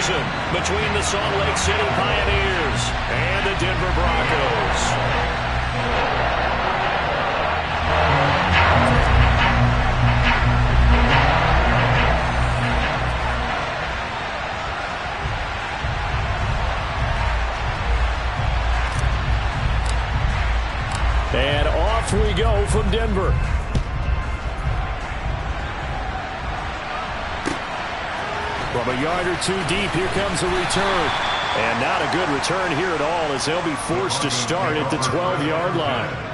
season between the Salt Lake City Pioneers and the Denver Broncos. And off we go from Denver. From a yard or two deep, here comes a return. And not a good return here at all, as they'll be forced to start at the 12-yard line.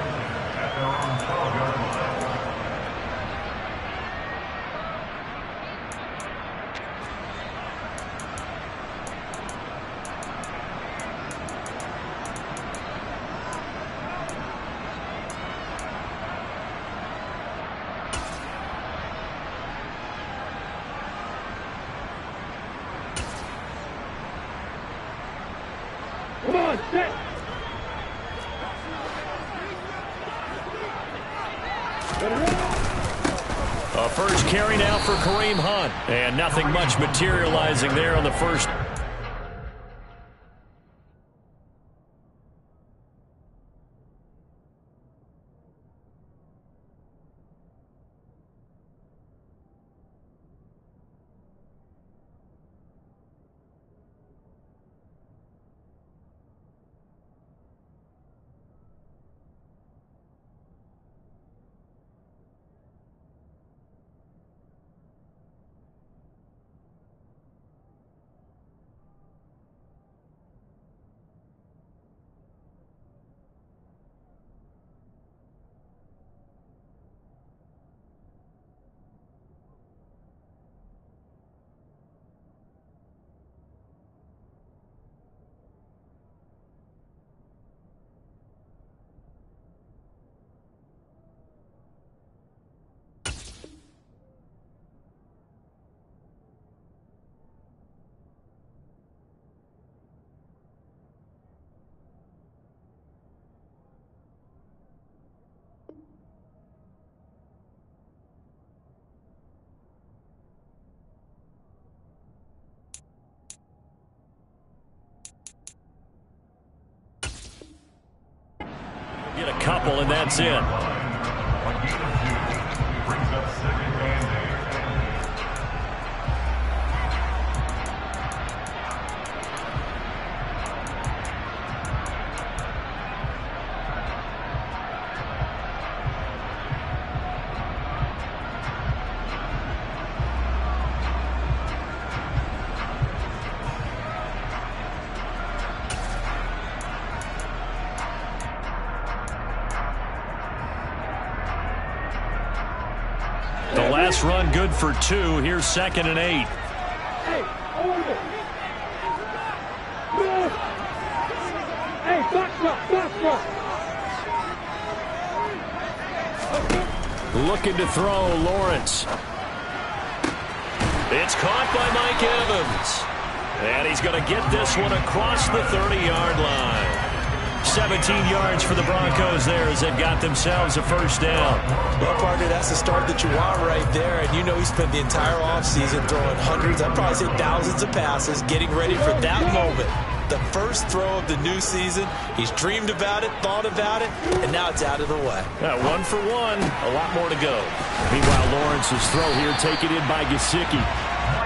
A first carry now for Kareem Hunt. And nothing much materializing there on the first. Get a couple, and that's it. Last run good for 2. Here's 2nd and 8. Hey, hold it. Hey, back up. Looking to throw, Lawrence. It's caught by Mike Evans. And he's going to get this one across the 30-yard line. 17 yards for the Broncos there as they've got themselves a first down. Well, partner, that's the start that you want right there. And you know he spent the entire offseason throwing hundreds, I'd probably say thousands of passes, getting ready for that moment. The first throw of the new season. He's dreamed about it, thought about it, and now it's out of the way. 1 for 1. A lot more to go. Meanwhile, Lawrence's throw here taken in by Gesicki.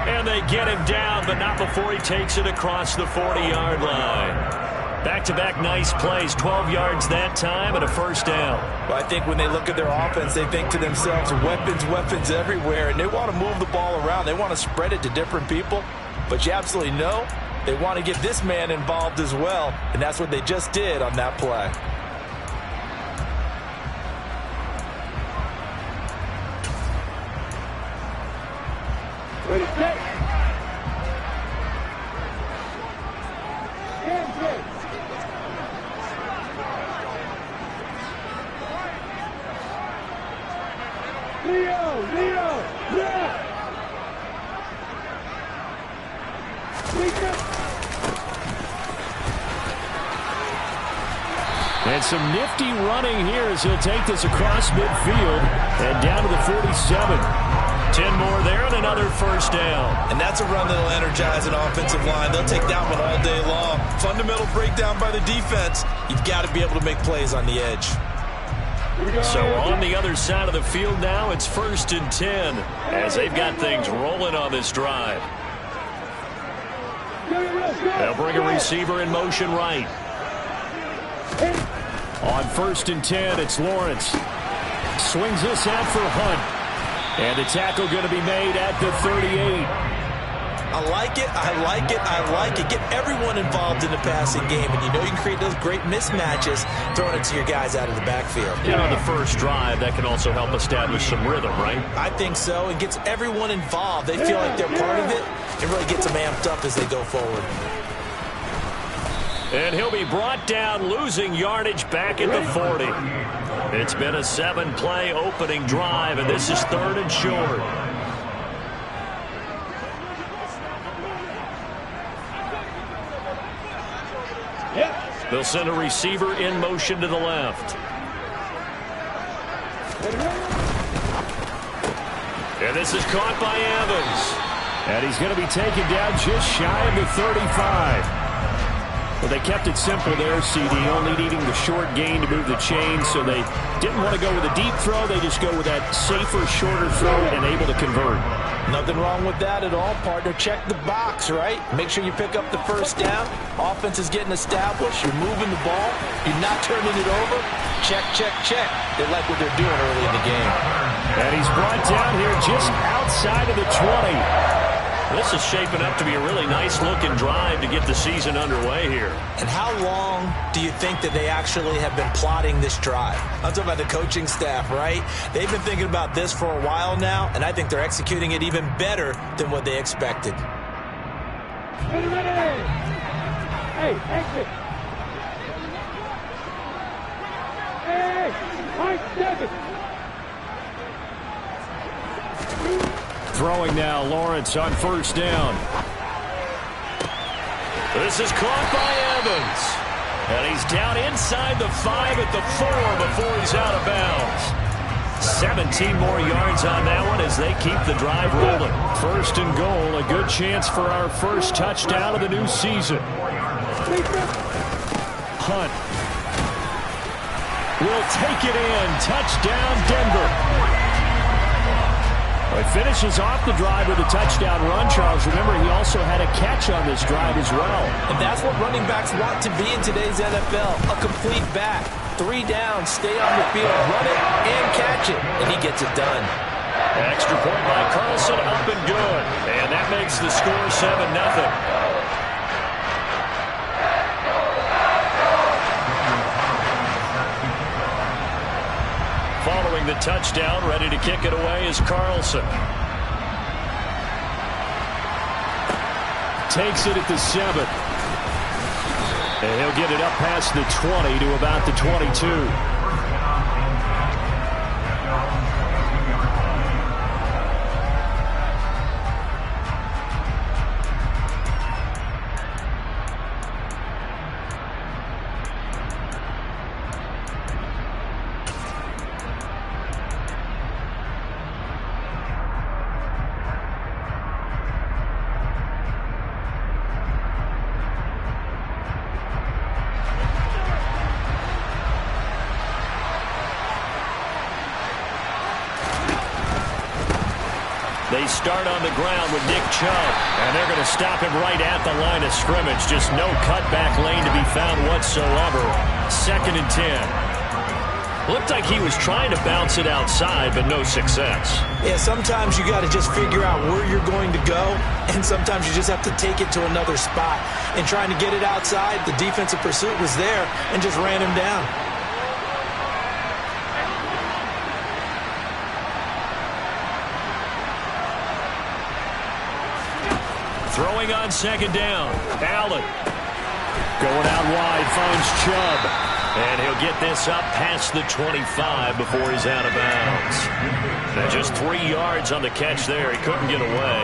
And they get him down, but not before he takes it across the 40-yard line. Back-to-back nice plays, 12 yards that time, and a first down. Well, I think when they look at their offense, they think to themselves, weapons everywhere, and they want to move the ball around. They want to spread it to different people, but you absolutely know they want to get this man involved as well, and that's what they just did on that play. Ready, set. And some nifty running here as he'll take this across midfield and down to the 47. 10 more there and another first down. And that's a run that'll energize an offensive line. They'll take that one all day long. Fundamental breakdown by the defense. You've got to be able to make plays on the edge. So on the other side of the field now, it's 1st and 10 as they've got things rolling on this drive. They'll bring a receiver in motion right. On 1st and 10, it's Lawrence. Swings this out for Hunt. And the tackle going to be made at the 38. I like it, I like it, I like it. Get everyone involved in the passing game, and you know you can create those great mismatches throwing it to your guys out of the backfield. And on the first drive, that can also help establish some rhythm, right? I think so. It gets everyone involved. They feel like they're part of it. It really gets them amped up as they go forward. And he'll be brought down, losing yardage back at the 40. It's been a 7-play opening drive, and this is 3rd and short. They'll send a receiver in motion to the left. And this is caught by Evans. And he's going to be taken down just shy of the 35. Well, they kept it simple there, CD, only needing the short gain to move the chain, so they didn't want to go with a deep throw. They just go with that safer, shorter throw and able to convert. Nothing wrong with that at all, partner. Check the box, right? Make sure you pick up the first down. Offense is getting established. You're moving the ball. You're not turning it over. Check, check, check. They like what they're doing early in the game. And he's brought down here just outside of the 20. This is shaping up to be a really nice-looking drive to get the season underway here. And how long do you think that they actually have been plotting this drive? I'm talking about the coaching staff, right? They've been thinking about this for a while now, and I think they're executing it even better than what they expected. Hey, exit. Hey, Mike 7. Throwing now, Lawrence on 1st down. This is caught by Evans. And he's down inside the 5 at the 4 before he's out of bounds. 17 more yards on that one as they keep the drive rolling. 1st and goal, a good chance for our first touchdown of the new season. Hunt will take it in. Touchdown, Denver. He finishes off the drive with a touchdown run, Charles. Remember, he also had a catch on this drive as well. And that's what running backs want to be in today's NFL, a complete back. 3 down, stay on the field, run it, and catch it. And he gets it done. An extra point by Carlson, up and good. And that makes the score 7-0. Following the touchdown, ready to kick it away is Carlson. Takes it at the 7. And he'll get it up past the 20 to about the 22. They start on the ground with Nick Chubb, and they're going to stop him right at the line of scrimmage. Just no cutback lane to be found whatsoever. 2nd and 10. Looked like he was trying to bounce it outside, but no success. Yeah, sometimes you got to just figure out where you're going to go, and sometimes you just have to take it to another spot. And trying to get it outside, the defensive pursuit was there and just ran him down. Throwing on 2nd down. Allen going out wide, finds Chubb. And he'll get this up past the 25 before he's out of bounds. And just 3 yards on the catch there. He couldn't get away.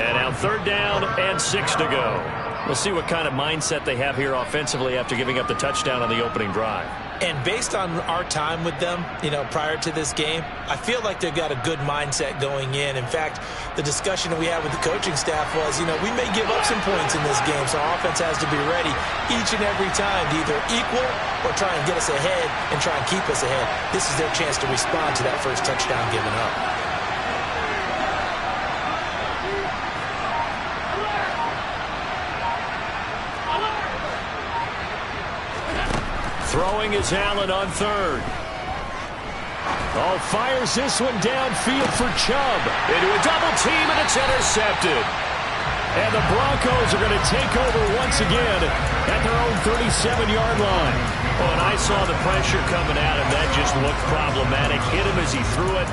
And now 3rd down and 6 to go. We'll see what kind of mindset they have here offensively after giving up the touchdown on the opening drive. And based on our time with them, prior to this game, I feel like they've got a good mindset going in. In fact, the discussion that we had with the coaching staff was, we may give up some points in this game, so our offense has to be ready each and every time to either equal or try and get us ahead and try and keep us ahead. This is their chance to respond to that first touchdown given up. Throwing is Allen on third. Oh, fires this one downfield for Chubb. Into a double team, and it's intercepted. And the Broncos are going to take over once again at their own 37-yard line. Oh, and I saw the pressure coming at him. That just looked problematic. Hit him as he threw it,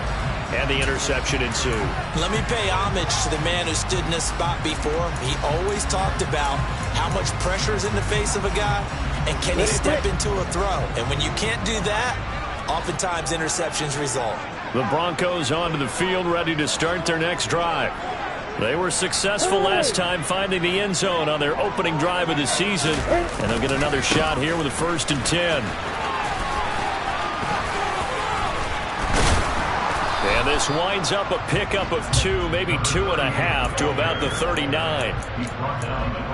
and the interception ensued. Let me pay homage to the man who stood in this spot before. He always talked about how much pressure is in the face of a guy, and can he step into a throw? And when you can't do that, oftentimes interceptions result. The Broncos onto the field, ready to start their next drive. They were successful last time finding the end zone on their opening drive of the season, and they'll get another shot here with a 1st and 10. And this winds up a pickup of 2, maybe 2.5 to about the 39.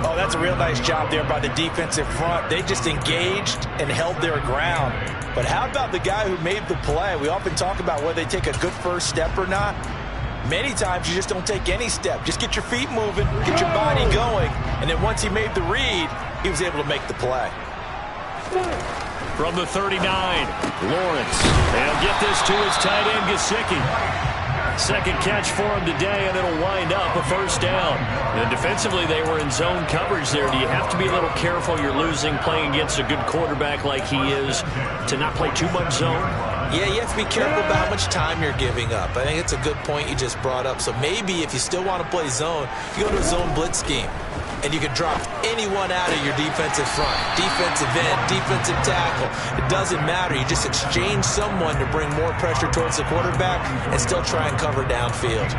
Oh, that's a real nice job there by the defensive front. They just engaged and held their ground. But how about the guy who made the play? We often talk about whether they take a good first step or not. Many times you just don't take any step. Just get your feet moving, get your body going. And then once he made the read, he was able to make the play. From the 39, Lawrence. They'll get this to his tight end, Gesicki. Second catch for him today, and it'll wind up a 1st down. And defensively, they were in zone coverage there. Do you have to be a little careful? You're losing playing against a good quarterback like he is to not play too much zone? Yeah, you have to be careful about how much time you're giving up. I think it's a good point you just brought up. So maybe if you still want to play zone, you go to a zone blitz scheme. And you can drop anyone out of your defensive front, defensive end, defensive tackle. It doesn't matter. You just exchange someone to bring more pressure towards the quarterback and still try and cover downfield.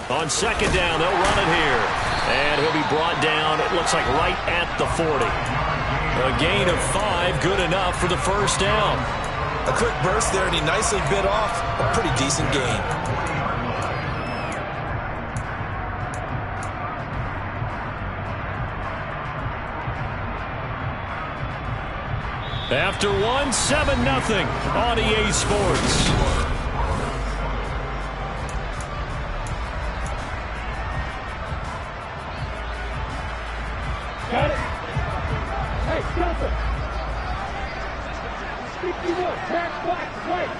On 2nd down, they'll run it here. And he'll be brought down, it looks like right at the 40. A gain of 5, good enough for the 1st down. A quick burst there, and he nicely bit off a pretty decent gain. After 1, 7-0 on EA Sports. Got it. Hey, Delta. 61, back box, right.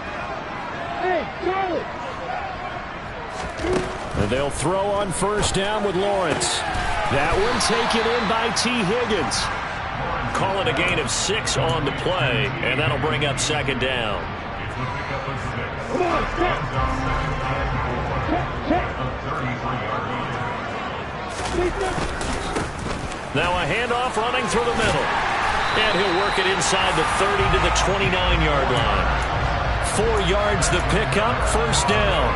Hey, Charlie. And they'll throw on 1st down with Lawrence. That one taken in by T. Higgins. Call it a gain of 6 on the play, and that'll bring up 2nd down. Come on, check. Now a handoff running through the middle. And he'll work it inside the 30 to the 29-yard line. 4 yards the pickup, 1st down.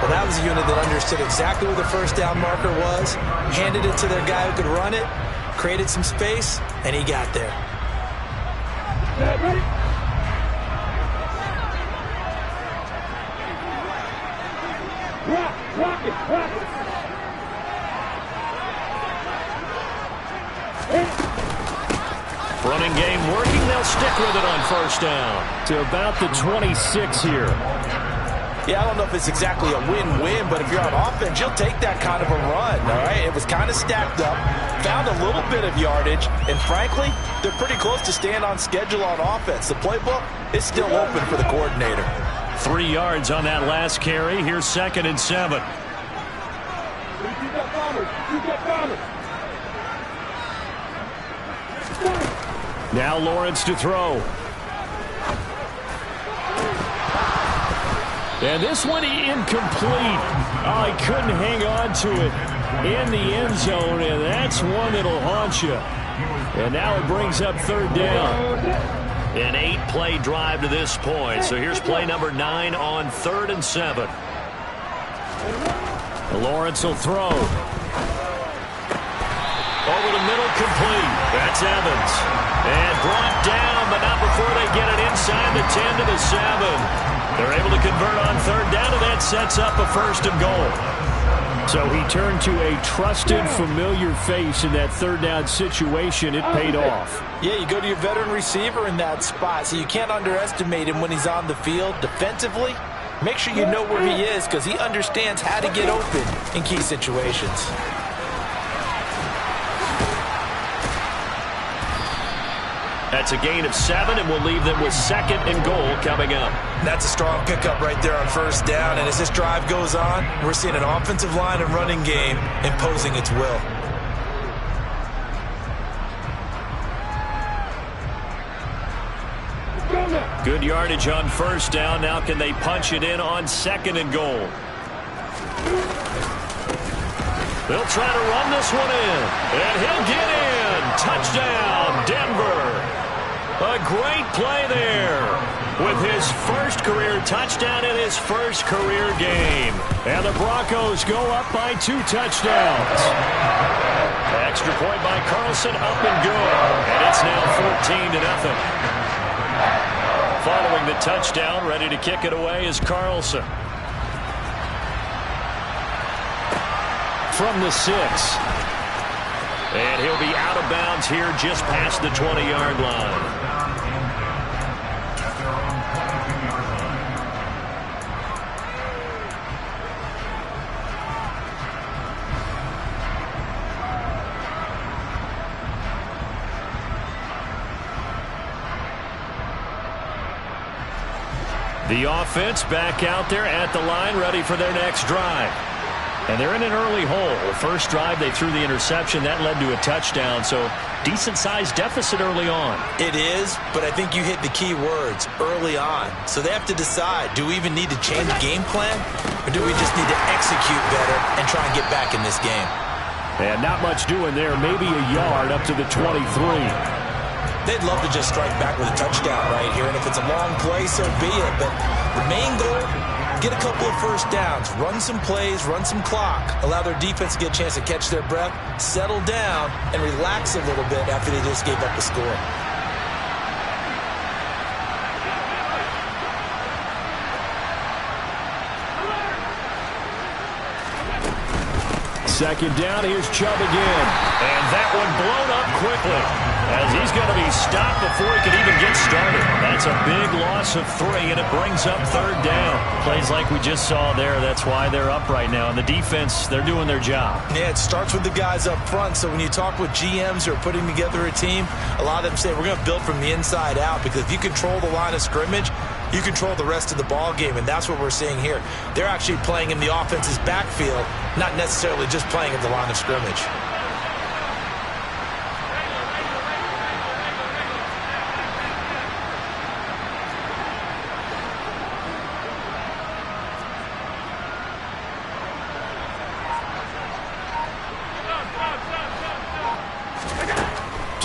Well, that was a unit that understood exactly where the 1st down marker was, handed it to their guy who could run it, created some space, and he got there. Ready? Rock it. Running game working. They'll stick with it on 1st down to about the 26 here. Yeah, I don't know if it's exactly a win-win, but if you're on offense, you'll take that kind of a run, all right? It was kind of stacked up, found a little bit of yardage, and frankly, they're pretty close to staying on schedule on offense. The playbook is still open for the coordinator. 3 yards on that last carry. Here's 2nd and 7. You got bombers. Now Lawrence to throw. And this one incomplete. Oh, he couldn't hang on to it in the end zone, and that's one that'll haunt you. And now it brings up 3rd down. An 8-play drive to this point. So here's play number 9 on 3rd and 7. Lawrence will throw. Over the middle, complete. That's Evans. And brought down, but not before they get it inside the 10 to the 7. They're able to convert on 3rd down, and that sets up a 1st and goal. So he turned to a trusted, familiar face in that 3rd down situation. It paid off. Yeah, you go to your veteran receiver in that spot, so you can't underestimate him when he's on the field. Defensively, make sure you know where he is because he understands how to get open in key situations. That's a gain of 7, and we'll leave them with 2nd and goal coming up. That's a strong pickup right there on 1st down, and as this drive goes on, we're seeing an offensive line and running game imposing its will. Good yardage on 1st down. Now can they punch it in on 2nd and goal? They'll try to run this one in, and he'll get in. Touchdown, Denver. A great play there with his first career touchdown in his first career game. And the Broncos go up by 2 touchdowns. Extra point by Carlson, up and good. And it's now 14-0. Following the touchdown, ready to kick it away is Carlson. From the 6. And he'll be out of bounds here just past the 20-yard line. The offense back out there at the line, ready for their next drive. And they're in an early hole. First drive, they threw the interception. That led to a touchdown, so decent-sized deficit early on. It is, but I think you hit the key words, early on. So they have to decide, do we even need to change game plan, or do we just need to execute better and try and get back in this game? And not much doing there, maybe a yard up to the 23. They'd love to just strike back with a touchdown right here, and if it's a long play, so be it. But the main goal, get a couple of 1st downs, run some plays, run some clock, allow their defense to get a chance to catch their breath, settle down, and relax a little bit after they just gave up a score. Second down, here's Chubb again. And that one blown up quickly as he's going to be stopped before he can even get started. That's a big loss of 3, and it brings up 3rd down. Plays like we just saw there, that's why they're up right now. And the defense, they're doing their job. Yeah, it starts with the guys up front. So when you talk with GMs who are putting together a team, a lot of them say we're going to build from the inside out, because if you control the line of scrimmage, you control the rest of the ball game, and that's what we're seeing here. They're actually playing in the offense's backfield, not necessarily just playing at the line of scrimmage.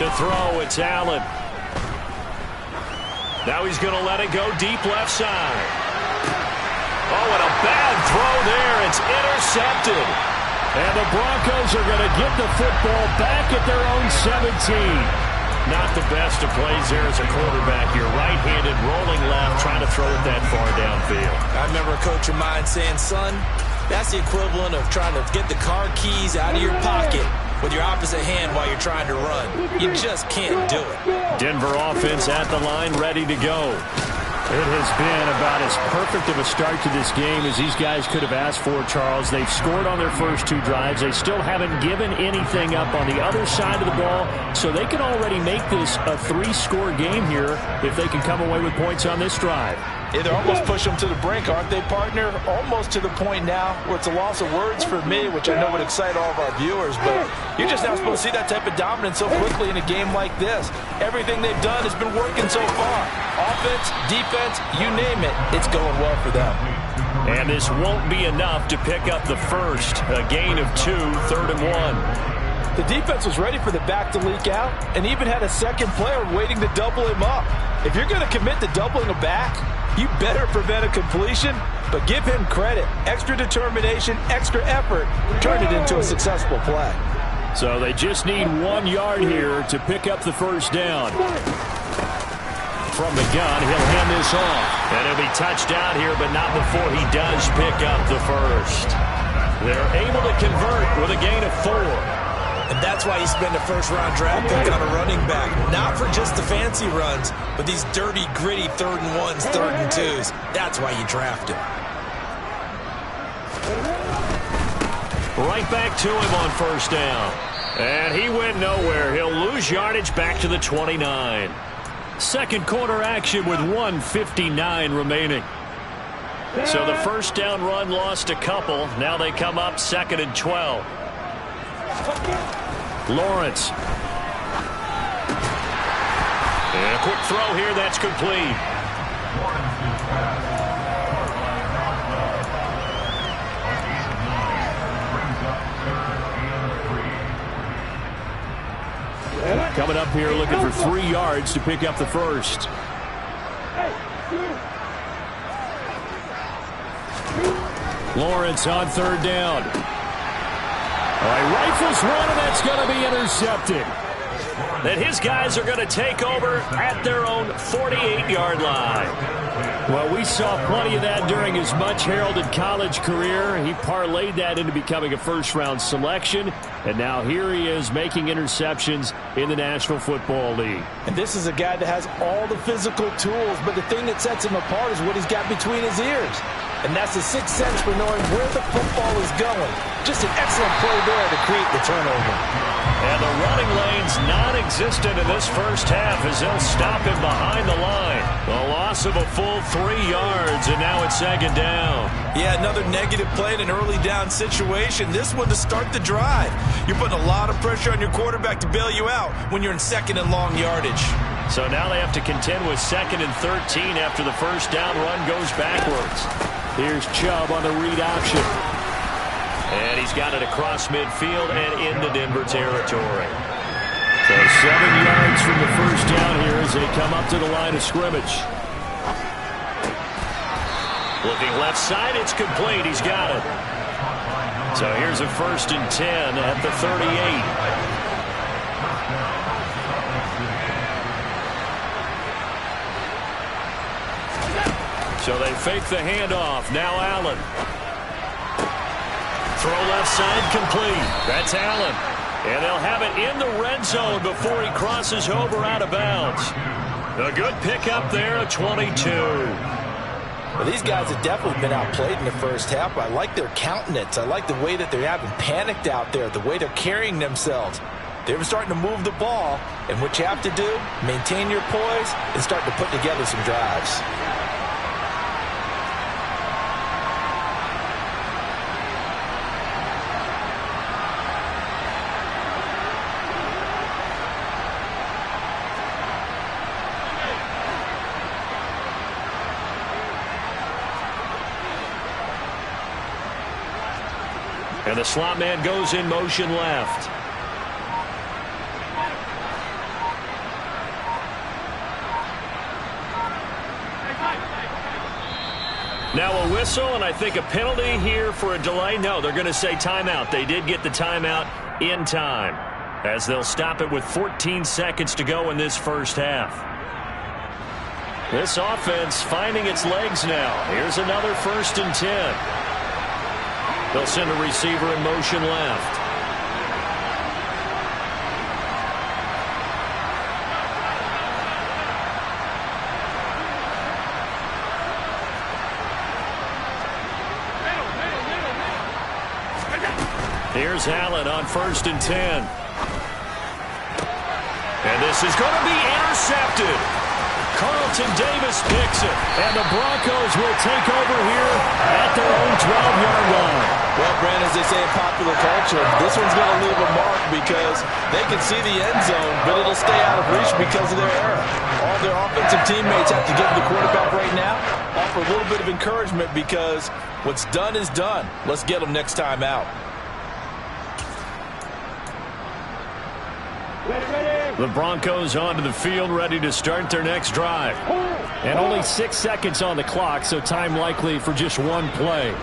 To throw, it's Allen. Now he's going to let it go deep left side. Oh, and a bad throw there. It's intercepted. And the Broncos are going to get the football back at their own 17. Not the best of plays there as a quarterback. You're right-handed, rolling left, trying to throw it that far downfield. I remember a coach of mine saying, son, that's the equivalent of trying to get the car keys out of your pocket with your opposite hand while you're trying to run. You just can't do it. Denver offense at the line, ready to go. It has been about as perfect of a start to this game as these guys could have asked for, Charles. They've scored on their first 2 drives. They still haven't given anything up on the other side of the ball, so they can already make this a 3-score game here if they can come away with points on this drive. Yeah, they're almost push them to the brink, aren't they, partner? Almost to the point now where it's a loss of words for me, which I know would excite all of our viewers, but you're just not supposed to see that type of dominance so quickly in a game like this. Everything they've done has been working so far. Offense, defense, you name it, it's going well for them. And this won't be enough to pick up the first. A gain of 2, 3rd and 1. The defense was ready for the back to leak out and even had a second player waiting to double him up. If you're going to commit to doubling a back, you better prevent a completion, but give him credit. Extra determination, extra effort, turned it into a successful play. So they just need 1 yard here to pick up the first down. From the gun, he'll hand this off. And he'll be touched out here, but not before he does pick up the first. They're able to convert with a gain of 4. And that's why you spend a first-round draft pick on a running back. Not for just the fancy runs, but these dirty, gritty 3rd and 1s, 3rd and 2s. That's why you draft him. Right back to him on first down. And he went nowhere. He'll lose yardage back to the 29. Second quarter action with 1:59 remaining. So the first down run lost a couple. Now they come up 2nd and 12. Lawrence. And a quick throw here. That's complete. Coming up here looking for 3 yards to pick up the first. Lawrence on 3rd down. All right, rifles one, and that's going to be intercepted. That his guys are going to take over at their own 48-yard line. Well, we saw plenty of that during his much-heralded college career. He parlayed that into becoming a first-round selection, and now here he is making interceptions in the National Football League. And this is a guy that has all the physical tools, but the thing that sets him apart is what he's got between his ears. And that's the sixth sense for knowing where the football is going. Just an excellent play there to create the turnover. And the running lane's non-existent in this first half as they'll stop him behind the line. A loss of a full 3 yards, and now it's 2nd down. Yeah, another negative play in an early down situation. This one to start the drive. You're putting a lot of pressure on your quarterback to bail you out when you're in 2nd and long yardage. So now they have to contend with 2nd and 13 after the first down run goes backwards. Here's Chubb on the read option. And he's got it across midfield and into Denver territory. So 7 yards from the first down here as they come up to the line of scrimmage. Looking left side, it's complete. He's got it. So here's a 1st and 10 at the 38. So they fake the handoff. Now Allen. Throw left side complete. That's Allen. And they'll have it in the red zone before he crosses over out of bounds. A good pickup there at 22. Well, these guys have definitely been outplayed in the first half. I like their countenance. I like the way that they haven't panicked out there, the way they're carrying themselves. They're starting to move the ball, and what you have to do, maintain your poise and start to put together some drives. And the slot man goes in motion left. Now a whistle, and I think a penalty here for a delay. No, they're going to say timeout. They did get the timeout in time, as they'll stop it with 14 seconds to go in this first half. This offense finding its legs now. Here's another 1st and 10. They'll send a receiver in motion left. Here's Allen on 1st and 10. And this is going to be intercepted. Carlton Davis picks it, and the Broncos will take over here at their own 12-yard line. Well, Brandon, as they say in popular culture, this one's going to leave a mark because they can see the end zone, but it'll stay out of reach because of their error. All their offensive teammates have to give the quarterback right now, offer a little bit of encouragement because what's done is done. Let's get them next time out. The Broncos onto the field, ready to start their next drive. And only 6 seconds on the clock, so time likely for just one play.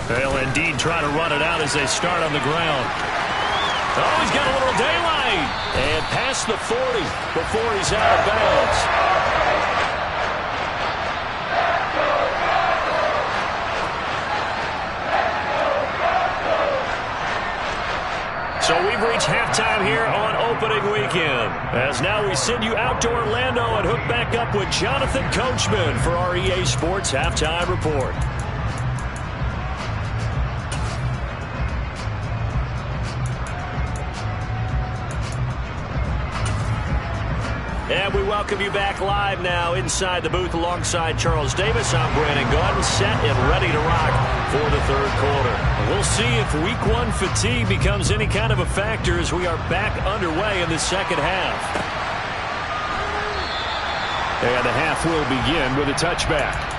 They'll indeed try to run it out as they start on the ground. Oh, he's got a little daylight. And past the 40 before he's out of bounds. So we've reached halftime here on opening weekend. As now we send you out to Orlando and hook back up with Jonathan Coachman for our EA Sports Halftime Report. And we welcome you back live now inside the booth alongside Charles Davis. I'm Brandon Gaudin, set and ready to rock for the third quarter. We'll see if week one fatigue becomes any kind of a factor as we are back underway in the second half. And the half will begin with a touchback.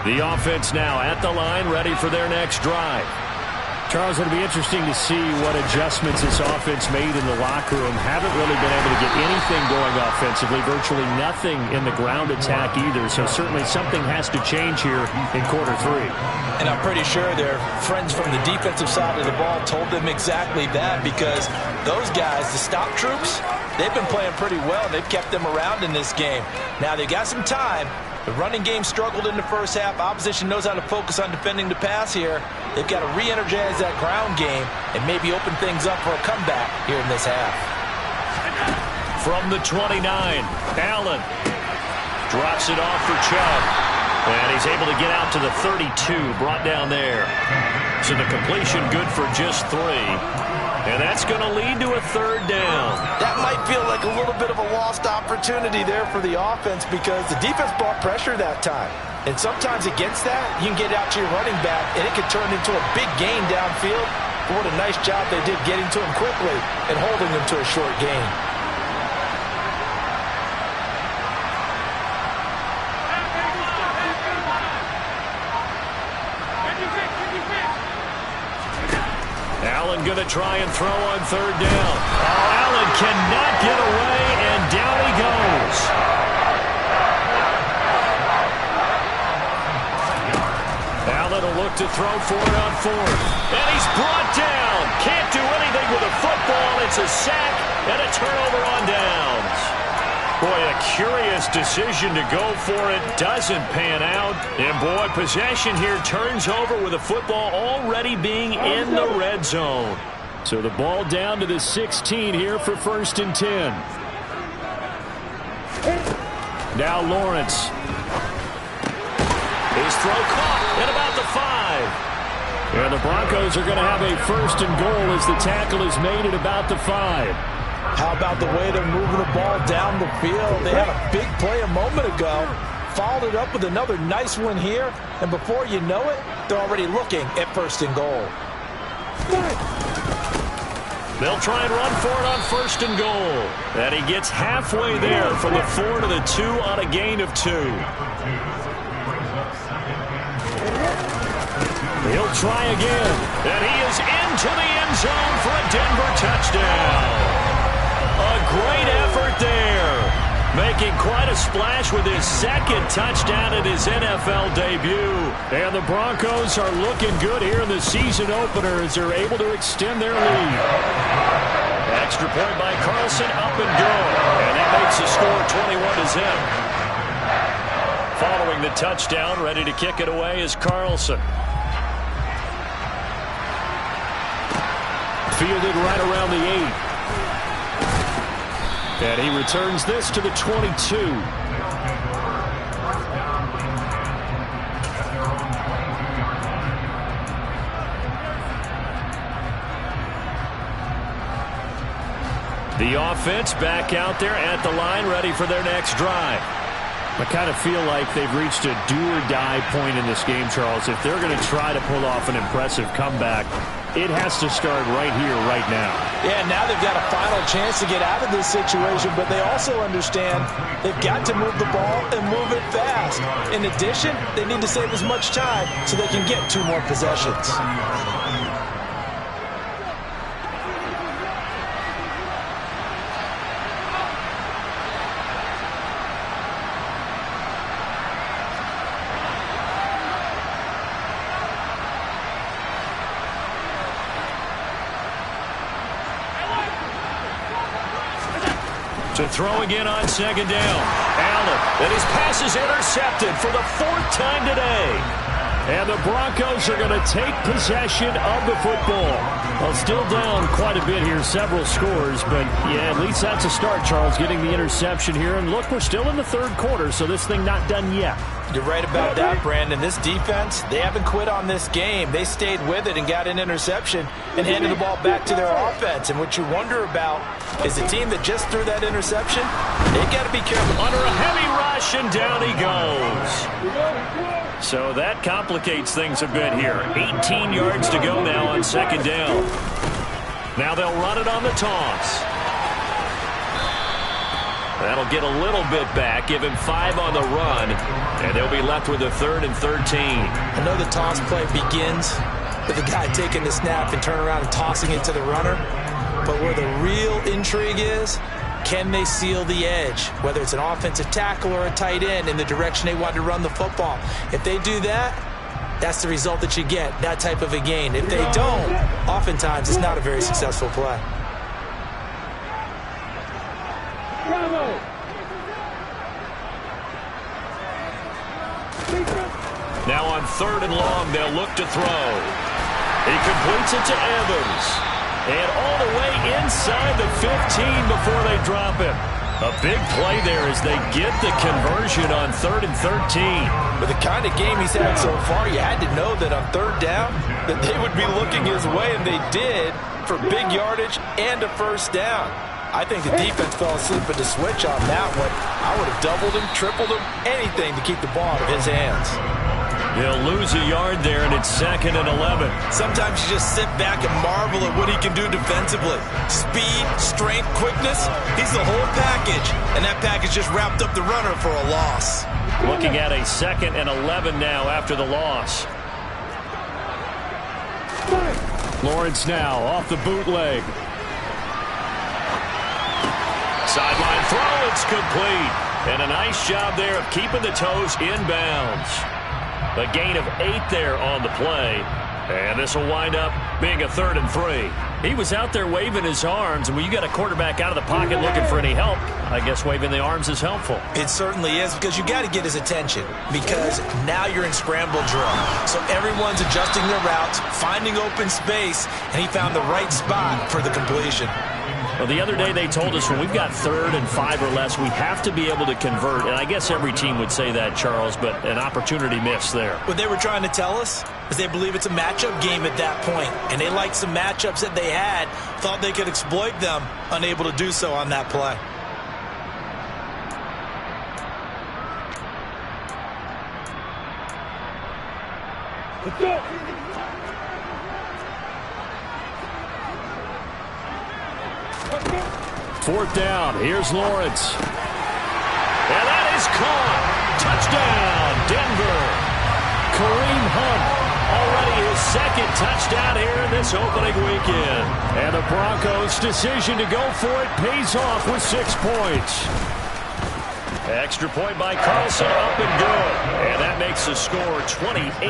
The offense now at the line, ready for their next drive. Charles, it'll be interesting to see what adjustments this offense made in the locker room. Haven't really been able to get anything going offensively, virtually nothing in the ground attack either. So certainly something has to change here in quarter three. And I'm pretty sure their friends from the defensive side of the ball told them exactly that, because those guys, the stop troops, they've been playing pretty well. They've kept them around in this game. Now they've got some time. The running game struggled in the first half. Opposition knows how to focus on defending the pass here. They've got to re-energize that ground game and maybe open things up for a comeback here in this half. From the 29, Allen drops it off for Chubb. And he's able to get out to the 32, brought down there. So the completion good for just 3. And that's going to lead to a third down. That might feel like a little bit of a lost opportunity there for the offense, because the defense brought pressure that time. And sometimes against that, you can get out to your running back, and it can turn into a big gain downfield. But what a nice job they did getting to him quickly and holding him to a short gain. Allen going to try and throw on third down. Oh, Allen cannot get away, and down he goes. Allen will look to throw for it on fourth. And he's brought down. Can't do anything with a football. It's a sack and a turnover on downs. Boy, a curious decision to go for it. Doesn't pan out. And, boy, possession here turns over with the football already being in the red zone. So the ball down to the 16 here for 1st and 10. Now Lawrence. His throw caught at about the 5. And the Broncos are going to have a 1st and goal as the tackle is made at about the 5. How about the way they're moving the ball down the field? They had a big play a moment ago, followed it up with another nice one here, and before you know it, they're already looking at 1st and goal. They'll try and run for it on 1st and goal. And he gets halfway there from the 4 to the 2 on a gain of 2. He'll try again, and he is into the end zone for a Denver touchdown. A great effort there, making quite a splash with his 2nd touchdown in his NFL debut. And the Broncos are looking good here in the season opener as they're able to extend their lead. Extra point by Carlson, up and good. And that makes the score 21-0. Following the touchdown, ready to kick it away is Carlson. Fielded right around the 8. And he returns this to the 22. The offense back out there at the line, ready for their next drive. I kind of feel like they've reached a do-or-die point in this game, Charles. If they're going to try to pull off an impressive comeback, it has to start right here, right now. Yeah, now they've got a final chance to get out of this situation, but they also understand they've got to move the ball and move it fast. In addition, they need to save as much time so they can get 2 more possessions. To throw again on second down. Allen, and his pass is intercepted for the 4th time today. And the Broncos are going to take possession of the football. Well, still down quite a bit here, several scores, but yeah, at least that's a start, Charles, getting the interception here. And look, we're still in the 3rd quarter, so this thing not done yet. You're right about that, Brandon. This defense, they haven't quit on this game. They stayed with it and got an interception and handed the ball back to their offense. And what you wonder about is the team that just threw that interception, they got to be careful. Under a heavy rush, and down he goes. So that complicates things a bit here. 18 yards to go now on second down. Now they'll run it on the toss. That'll get a little bit back, give him 5 on the run, and they'll be left with a 3rd and 13. I know the toss play begins with the guy taking the snap and turning around and tossing it to the runner, but where the real intrigue is, can they seal the edge, whether it's an offensive tackle or a tight end, in the direction they want to run the football? If they do that, that's the result that you get, that type of a gain. If they don't, oftentimes it's not a very successful play. Now on 3rd and long, they'll look to throw. He completes it to Evans. And all the way inside the 15 before they drop him. A big play there as they get the conversion on 3rd and 13. With the kind of game he's had so far, you had to know that on 3rd down that they would be looking his way, and they did, for big yardage and a 1st down. I think the defense fell asleep at the switch on that one. I would have doubled him, tripled him, anything to keep the ball out of his hands. He'll lose a yard there, and it's 2nd and 11. Sometimes you just sit back and marvel at what he can do defensively. Speed, strength, quickness, he's the whole package. And that package just wrapped up the runner for a loss. Looking at a 2nd and 11 now after the loss. Lawrence now off the bootleg. Sideline throw, it's complete. And a nice job there of keeping the toes inbounds. A gain of 8 there on the play. And this will wind up being a 3rd and 3. He was out there waving his arms, and when you got a quarterback out of the pocket looking for any help, I guess waving the arms is helpful. It certainly is, because you got to get his attention, because now you're in scramble drill. So everyone's adjusting their routes, finding open space, and he found the right spot for the completion. Well, the other day they told us when we've got 3rd and 5 or less, we have to be able to convert. And I guess every team would say that, Charles, but an opportunity missed there. What they were trying to tell us is they believe it's a matchup game at that point. And they liked some matchups that they had, thought they could exploit them, unable to do so on that play. Let's go. 4th down. Here's Lawrence. And that is caught. Touchdown, Denver. Kareem Hunt, already his 2nd touchdown here in this opening weekend. And the Broncos' decision to go for it pays off with 6 points. Extra point by Carlson, up and good. And that makes the score 28-0.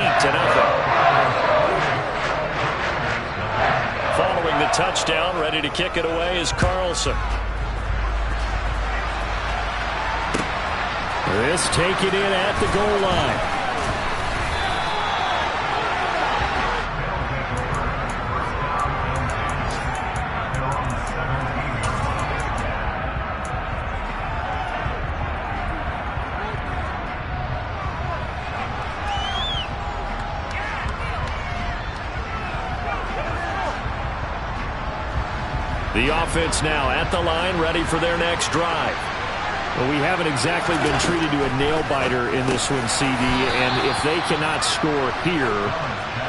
Following the touchdown, ready to kick it away is Carlson. This take it in at the goal line. The offense now at the line, ready for their next drive. Well, we haven't exactly been treated to a nail-biter in this one, CD, and if they cannot score here,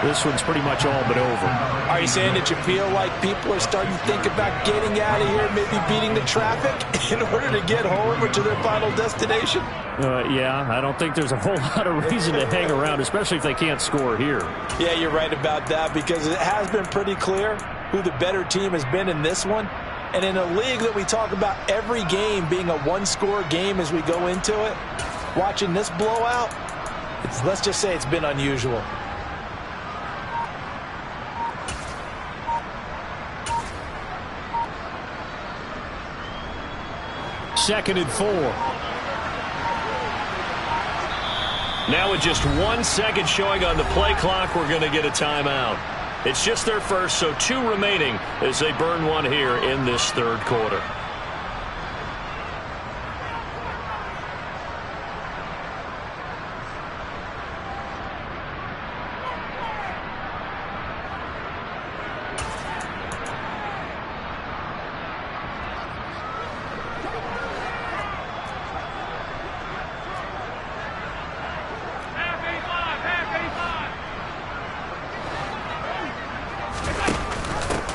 this one's pretty much all but over. Are you saying that you feel like people are starting to think about getting out of here, maybe beating the traffic in order to get home or to their final destination? Yeah, I don't think there's a whole lot of reason to hang around, especially if they can't score here. Yeah, you're right about that, because it has been pretty clear who the better team has been in this one. And in a league that we talk about every game being a one-score game as we go into it, watching this blowout, let's just say it's been unusual. Second and 4. Now with just 1 second showing on the play clock, we're going to get a timeout. It's just their first, so 2 remaining as they burn one here in this third quarter.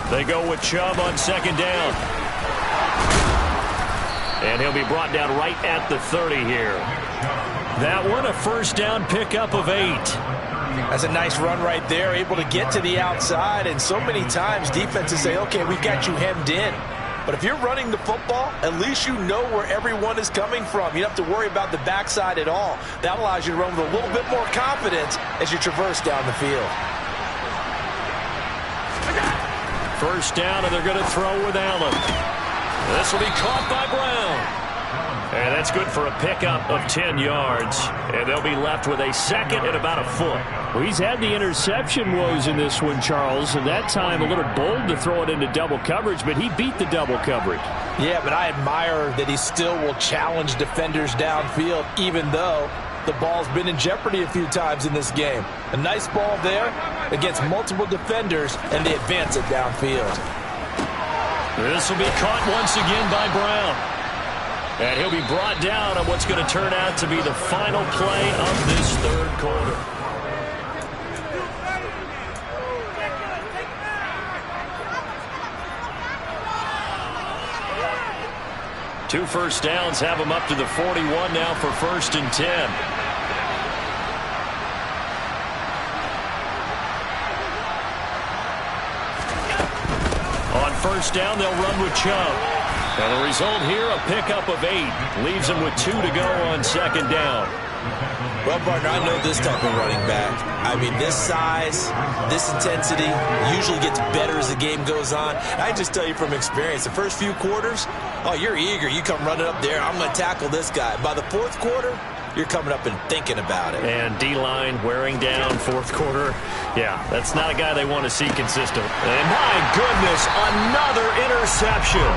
They go with Chubb on second down. And he'll be brought down right at the 30 here. That one, a first down pickup of 8. That's a nice run right there, able to get to the outside. And so many times defenses say, okay, we've got you hemmed in. But if you're running the football, at least you know where everyone is coming from. You don't have to worry about the backside at all. That allows you to run with a little bit more confidence as you traverse down the field. First down, and they're going to throw with Allen. This will be caught by Brown. And that's good for a pickup of 10 yards. And they'll be left with a second and about a foot. Well, he's had the interception woes in this one, Charles. And that time a little bold to throw it into double coverage, but he beat the double coverage. Yeah, but I admire that he still will challenge defenders downfield, even though the ball's been in jeopardy a few times in this game. A nice ball there against multiple defenders, and they advance it downfield. This will be caught once again by Brown. And he'll be brought down on what's going to turn out to be the final play of this third quarter. Two first downs have him up to the 41 now for 1st and 10. On first down, they'll run with Chubb. And the result here, a pickup of 8. Leaves him with 2 to go on second down. Well, partner, I know this type of running back. I mean, this size, this intensity usually gets better as the game goes on. I just tell you from experience, the first few quarters, oh, you're eager. You come running up there, I'm going to tackle this guy. By the fourth quarter, you're coming up and thinking about it. And D-line wearing down fourth quarter. Yeah, that's not a guy they want to see consistent. And my goodness, another interception.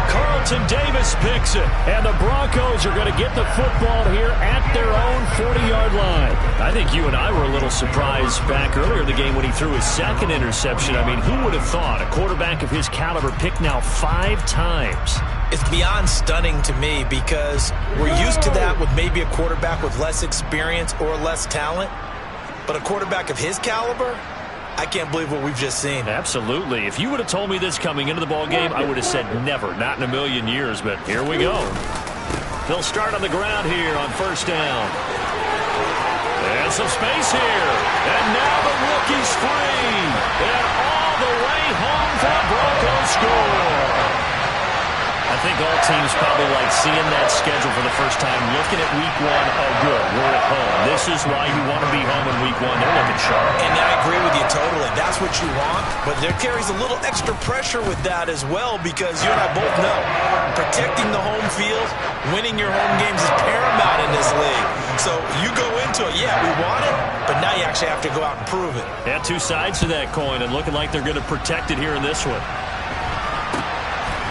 Carlton Davis picks it, and the Broncos are going to get the football here at their own 40-yard line. I think you and I were a little surprised back earlier in the game when he threw his second interception. I mean, who would have thought a quarterback of his caliber picked now 5 times? It's beyond stunning to me because we're used to that with maybe a quarterback with less experience or less talent. But a quarterback of his caliber, I can't believe what we've just seen. Absolutely. If you would have told me this coming into the ball game, I would have said never, not in a million years. But here we go. They'll start on the ground here on first down. And some space here. And now the rookie's free. And all the way home for a Broncos score. I think all teams probably like seeing that schedule for the first time, looking at week 1, oh good, we're at home. This is why you want to be home in week 1. They're looking sharp. And I agree with you totally. That's what you want, but there carries a little extra pressure with that as well because you and I both know protecting the home field, winning your home games is paramount in this league. So you go into it, yeah, we want it, but now you actually have to go out and prove it. Yeah, 2 sides to that coin and looking like they're going to protect it here in this one.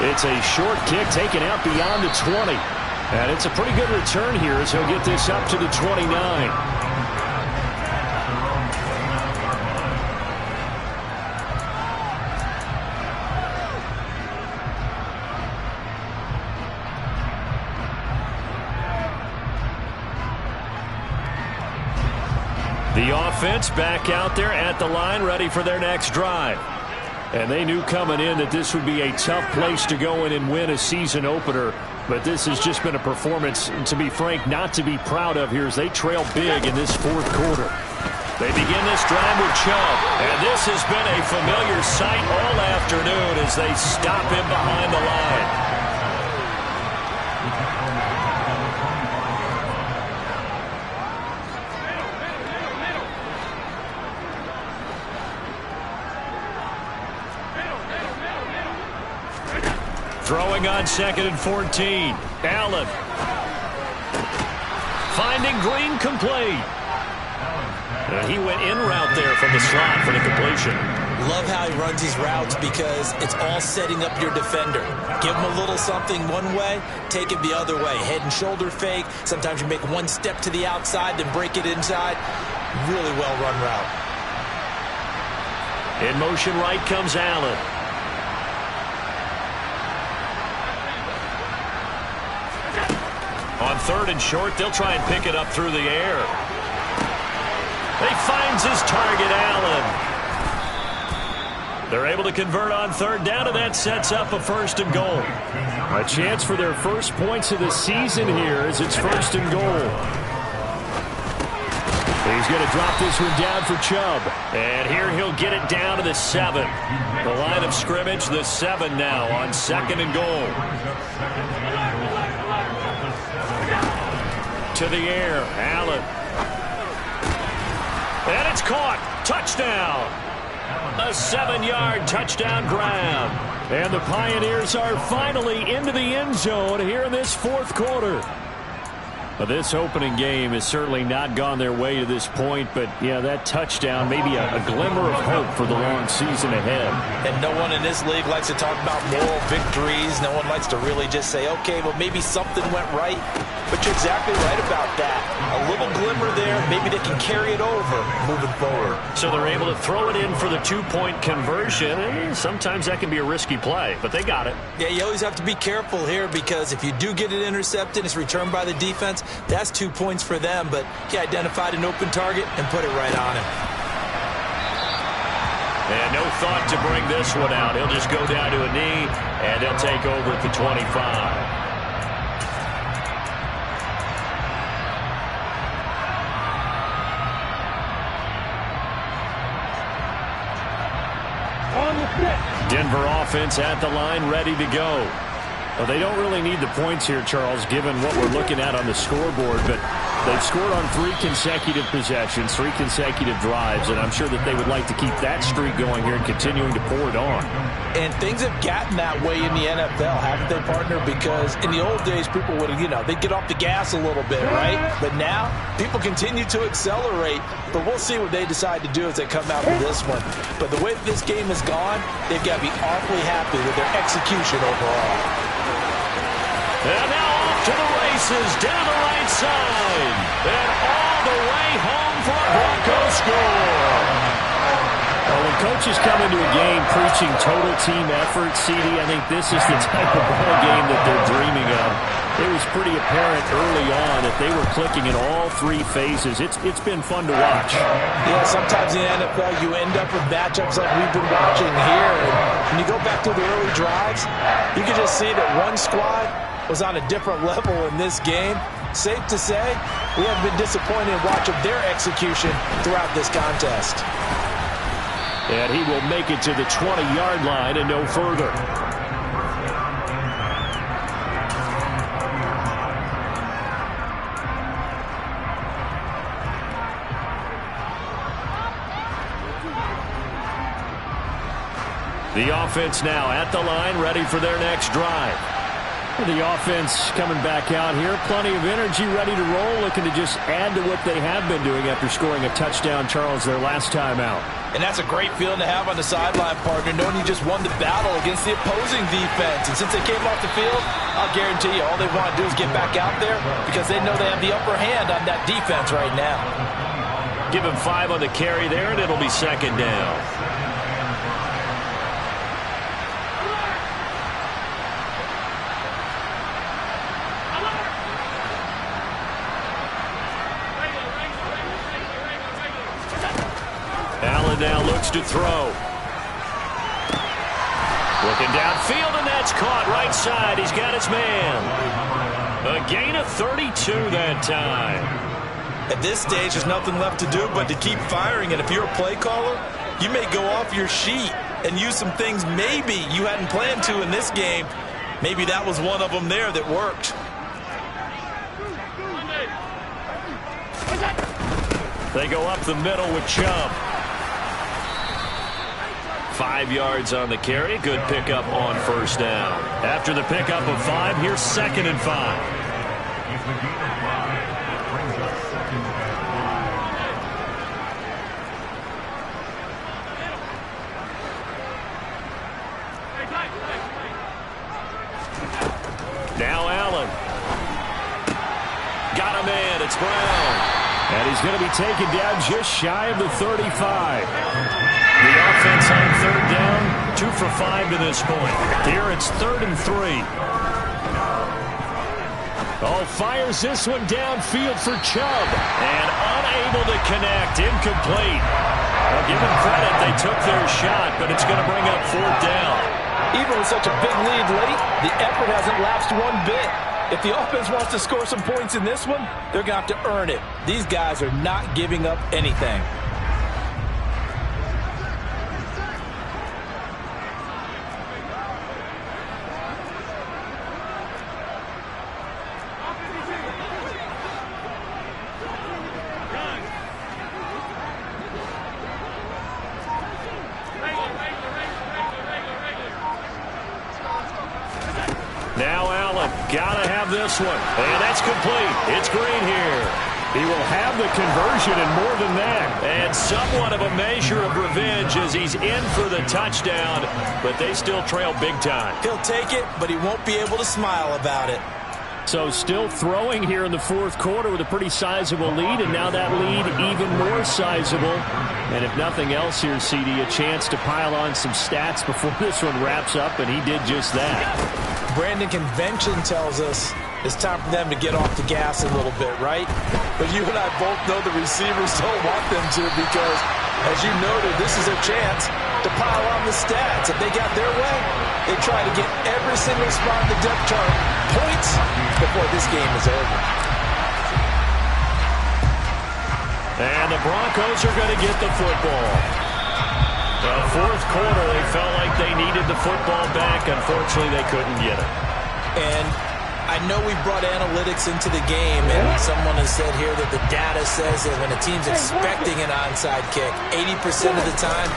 It's a short kick taken out beyond the 20. And it's a pretty good return here as he'll get this up to the 29. The offense back out there at the line, ready for their next drive. And they knew coming in that this would be a tough place to go in and win a season opener. But this has just been a performance, to be frank, not to be proud of here as they trail big in this fourth quarter. They begin this drive with Chubb. And this has been a familiar sight all afternoon as they stop him behind the line. Throwing on 2nd and 14. Allen. Finding Green complete. And he went in route there from the slot for the completion. Love how he runs his routes because it's all setting up your defender. Give him a little something one way, take it the other way. Head and shoulder fake. Sometimes you make one step to the outside, then break it inside. Really well run route. In motion right comes Allen. On 3rd and short, they'll try and pick it up through the air. He finds his target, Allen. They're able to convert on 3rd down, and that sets up a 1st and goal. A chance for their first points of the season here as it's 1st and goal. He's going to drop this one down for Chubb. And here he'll get it down to the 7. The line of scrimmage, the 7 now on 2nd and goal. To the air, Allen. And it's caught. Touchdown. A 7-yard touchdown grab. And the Pioneers are finally into the end zone here in this fourth quarter. Well, this opening game has certainly not gone their way to this point, but, yeah, that touchdown, maybe a glimmer of hope for the long season ahead. And no one in this league likes to talk about moral victories. No one likes to really just say, okay, well, maybe something went right. But you're exactly right about that. A little glimmer there. Maybe they can carry it over moving forward. So they're able to throw it in for the 2-point conversion. And sometimes that can be a risky play, but they got it. Yeah, you always have to be careful here because if you do get it intercepted, it's returned by the defense. That's 2 points for them, but he identified an open target and put it right on him. And no thought to bring this one out. He'll just go down to a knee, and they'll take over at the 25. Denver offense at the line, ready to go. Well, they don't really need the points here, Charles, given what we're looking at on the scoreboard, but they've scored on 3 consecutive possessions, 3 consecutive drives, and I'm sure that they would like to keep that streak going here and continuing to pour it on. And things have gotten that way in the NFL, haven't they, partner? Because in the old days, people would, they'd get off the gas a little bit, right? But now, people continue to accelerate, but we'll see what they decide to do as they come out of this one. But the way that this game has gone, they've got to be awfully happy with their execution overall. And now off to the races, down the right side. And all the way home for a Broncos score. Well, when coaches come into a game preaching total team effort, CD, I think this is the type of ball game that they're dreaming of. It was pretty apparent early on that they were clicking in all 3 phases. It's been fun to watch. Yeah, sometimes in the NFL you end up with matchups like we've been watching here. And when you go back to the early drives, you can just see that one squad was on a different level in this game. Safe to say, we have been disappointed in watching their execution throughout this contest. And he will make it to the 20-yard line and no further. The offense now at the line, ready for their next drive. The offense coming back out here. Plenty of energy, ready to roll, looking to just add to what they have been doing after scoring a touchdown, Charles, their last time out. And that's a great feeling to have on the sideline, partner, knowing you just won the battle against the opposing defense. And since they came off the field, I'll guarantee you all they want to do is get back out there because they know they have the upper hand on that defense right now. Give him 5 on the carry there, and it'll be 2nd down. now looks to throw. Looking downfield, and that's caught right side. He's got his man. A gain of 32 that time. At this stage, there's nothing left to do but to keep firing. And if you're a play caller, you may go off your sheet and use some things maybe you hadn't planned to in this game. Maybe that was one of them there that worked. They go up the middle with Chubb. 5 yards on the carry. Good pickup on first down. After the pickup of 5, here's 2nd and 5. Now Allen. Got a man. It's Brown. And he's going to be taken down just shy of the 35. The offense on 3rd down, 2 for 5 to this point. Here it's 3rd and 3. Oh, fires this one downfield for Chubb. And unable to connect. Incomplete. Well, give them credit. They took their shot, but it's going to bring up 4th down. Even with such a big lead late, the effort hasn't lapsed one bit. If the offense wants to score some points in this one, they're going to have to earn it. These guys are not giving up anything. Now Allen, gotta have this one. And that's complete. It's Green here. He will have the conversion and more than that. And somewhat of a measure of revenge as he's in for the touchdown, but they still trail big time. He'll take it, but he won't be able to smile about it. So still throwing here in the 4th quarter with a pretty sizable lead, and now that lead even more sizable. And if nothing else here, CD, a chance to pile on some stats before this one wraps up, and he did just that. Brandon, convention tells us it's time for them to get off the gas a little bit, right? But you and I both know the receivers don't want them to because, as you noted, this is a chance to pile on the stats. If they got their way, they try to get every single spot in the depth chart points before this game is over. And the Broncos are going to get the football. The 4th quarter, they felt like they needed the football back. Unfortunately, they couldn't get it. And I know we brought analytics into the game, and someone has said here that the data says that when a team's expecting an onside kick, 80% of the time,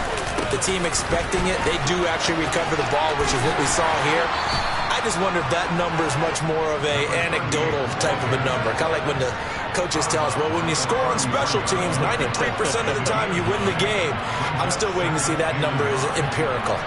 the team expecting it, they do actually recover the ball, which is what we saw here. I just wonder if that number is much more of a anecdotal type of a number. Kind of like when the coaches tell us, well, when you score on special teams, 93% of the time you win the game. I'm still waiting to see that number is empirical.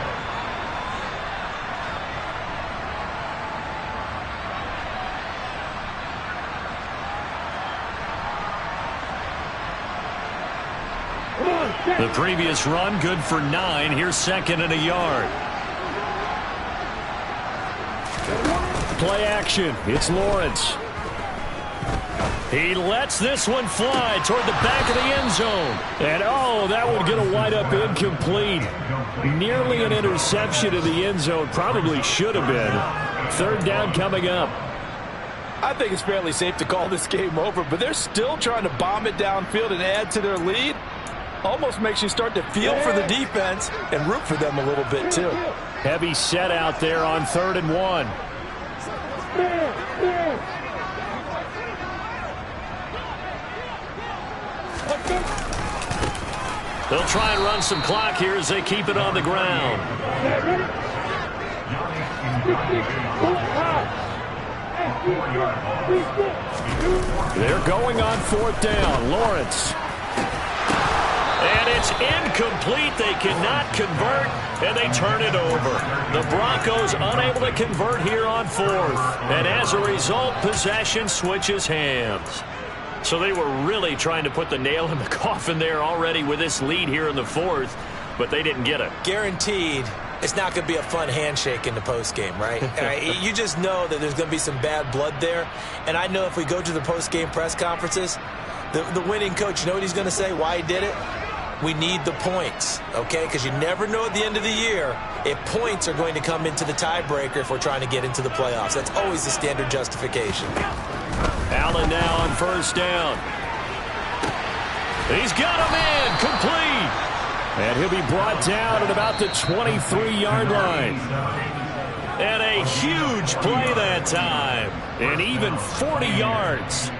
The previous run, good for 9. Here's 2nd and a yard. Play action. It's Lawrence. He lets this one fly toward the back of the end zone. And, oh, that would get a wide-up incomplete. Nearly an interception in the end zone. Probably should have been. 3rd down coming up. I think it's fairly safe to call this game over, but they're still trying to bomb it downfield and add to their lead. Almost makes you start to feel for the defense and root for them a little bit, too. Heavy set out there on 3rd and 1. They'll try and run some clock here as they keep it on the ground. They're going on 4th down. Lawrence. And it's incomplete. They cannot convert, and they turn it over. The Broncos unable to convert here on 4th. And as a result, possession switches hands. So they were really trying to put the nail in the coffin there already with this lead here in the 4th, but they didn't get it. Guaranteed, it's not going to be a fun handshake in the postgame, right? You just know that there's going to be some bad blood there. And I know if we go to the postgame press conferences, the winning coach, you know what he's going to say, why he did it? We need the points, okay? Because you never know at the end of the year if points are going to come into the tiebreaker if we're trying to get into the playoffs. That's always the standard justification. Allen now on first down. He's got him in, complete. And he'll be brought down at about the 23-yard line. And a huge play that time. And even 40 yards.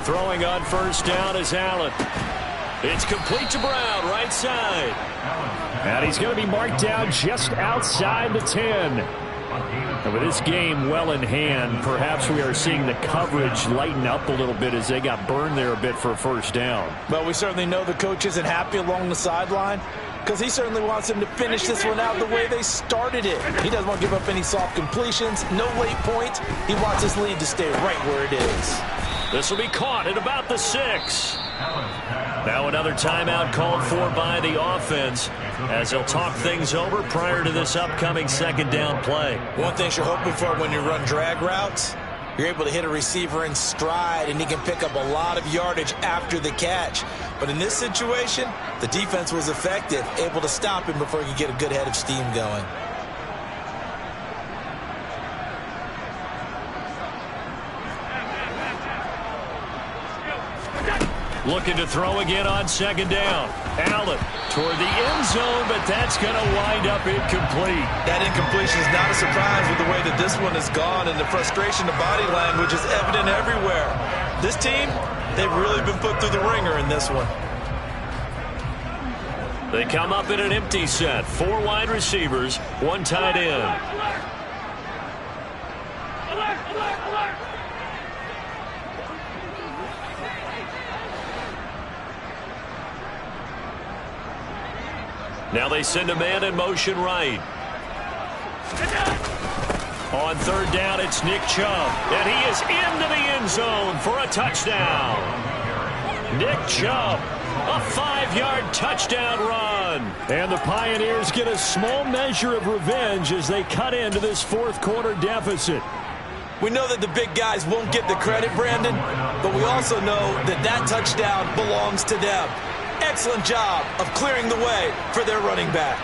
Throwing on first down is Allen. It's complete to Brown, right side. And he's going to be marked down just outside the 10. And with this game well in hand, perhaps we are seeing the coverage lighten up a little bit as they got burned there a bit for a first down. Well, we certainly know the coach isn't happy along the sideline because he certainly wants them to finish this one out the way they started it. He doesn't want to give up any soft completions, no late points. He wants his lead to stay right where it is. This will be caught at about the 6. Now another timeout called for by the offense as they'll talk things over prior to this upcoming second down play. One thing you're hoping for when you run drag routes, you're able to hit a receiver in stride and he can pick up a lot of yardage after the catch. But in this situation, the defense was effective, able to stop him before he could get a good head of steam going. Looking to throw again on second down. Allen toward the end zone, but that's going to wind up incomplete. That incompletion is not a surprise with the way that this one has gone, and the frustration of body language is evident everywhere. This team, they've really been put through the ringer in this one. They come up in an empty set. 4 wide receivers, 1 tight end. Now they send a man in motion right. On third down, it's Nick Chubb. And he is into the end zone for a touchdown. Nick Chubb, a 5-yard touchdown run. And the Pioneers get a small measure of revenge as they cut into this fourth quarter deficit. We know that the big guys won't get the credit, Brandon, but we also know that that touchdown belongs to them. Excellent job of clearing the way for their running back.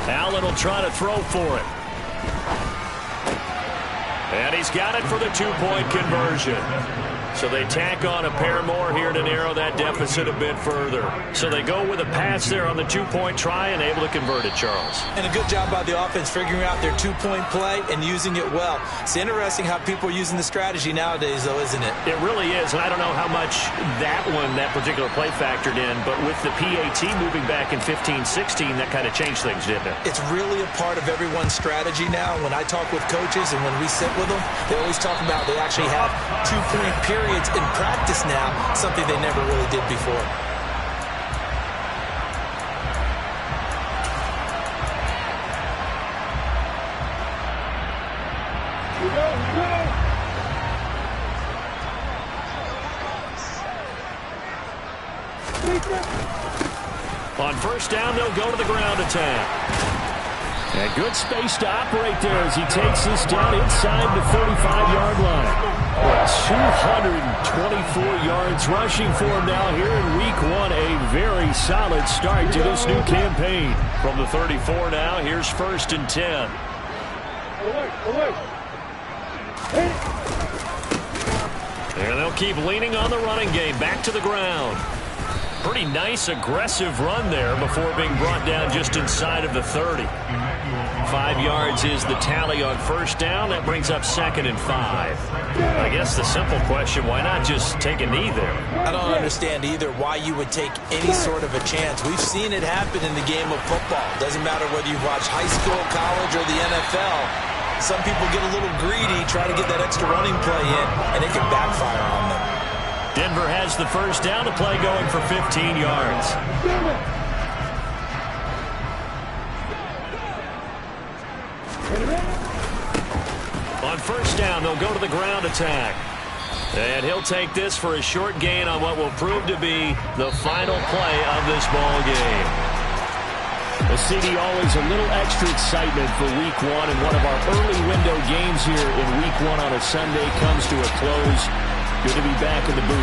Allen will try to throw for it. And he's got it for the 2-point conversion. So they tack on a pair more here to narrow that deficit a bit further. So they go with a pass there on the 2-point try and able to convert it, Charles. And a good job by the offense figuring out their 2-point play and using it well. It's interesting how people are using the strategy nowadays, though, isn't it? It really is, and I don't know how much that particular play factored in, but with the PAT moving back in 15-16, that kind of changed things, didn't it? It's really a part of everyone's strategy now. When I talk with coaches and when we sit with them, they always talk about they actually have 2-point periods in practice now, something they never really did before. On first down, they'll go to the ground attack. And good space to operate there as he takes this down inside the 35-yard line. 224 yards rushing for him now here in week 1. A very solid start to this new campaign. From the 34 now, here's 1st and 10. And they'll keep leaning on the running game. Back to the ground. Pretty nice, aggressive run there before being brought down just inside of the 30. 5 yards is the tally on first down. That brings up 2nd and 5. I guess the simple question, why not just take a knee there? I don't understand either why you would take any sort of a chance. We've seen it happen in the game of football. Doesn't matter whether you watch high school, college, or the NFL. Some people get a little greedy, try to get that extra running play in, and it can backfire on them. Denver has the first down, to play going for 15 yards. first down. They'll go to the ground attack. And he'll take this for a short gain on what will prove to be the final play of this ball game. Well, CD, always a little extra excitement for Week 1, and one of our early window games here in Week 1 on a Sunday comes to a close. Good to be back in the booth.